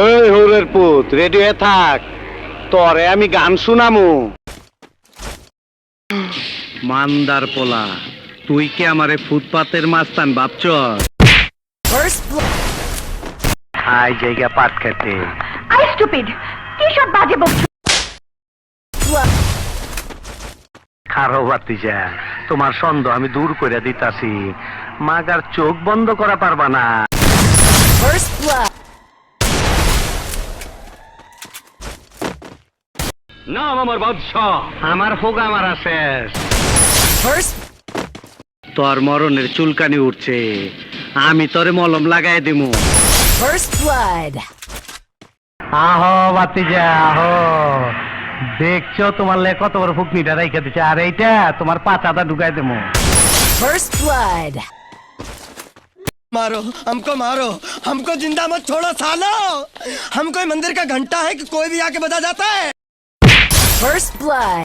এই হরের পুত রেডি হয়ে থাক, তরে আমি গান শুনামু। মান্দার পোলা, তুই কি আমারে ফুটপাতের মাস্তান ভাবছ? First blood. আই জায়গা পাট খেতে। আই স্টুপিড, কি সব বাজে বকছো? খারো বাতিজা, তোমার সন্দেহ আমি দূর করে দিতাছি। মাগার চোখ বন্ধ করা পারবা না। First blood. নাম আমার বাদশাহ, আমার হোগা মারা শেষ। First. তোর মরণের চুলকানি উঠছে, আমি তোরে মলম লাগাই দিমু। First blood. আহো বাতিজা আহো, দেখছো তোমার লে কত বড় ফুকনিটা রাইখা দিচ্ছে, আর এইটা তোমার পাচাটা ঢুকাই দেবো। First blood. मारो हमको जिंदा मत छोड़ो सालो। हम कोई मंदिर का घंटा है कि कोई भी आके बजा जाता है। First blood.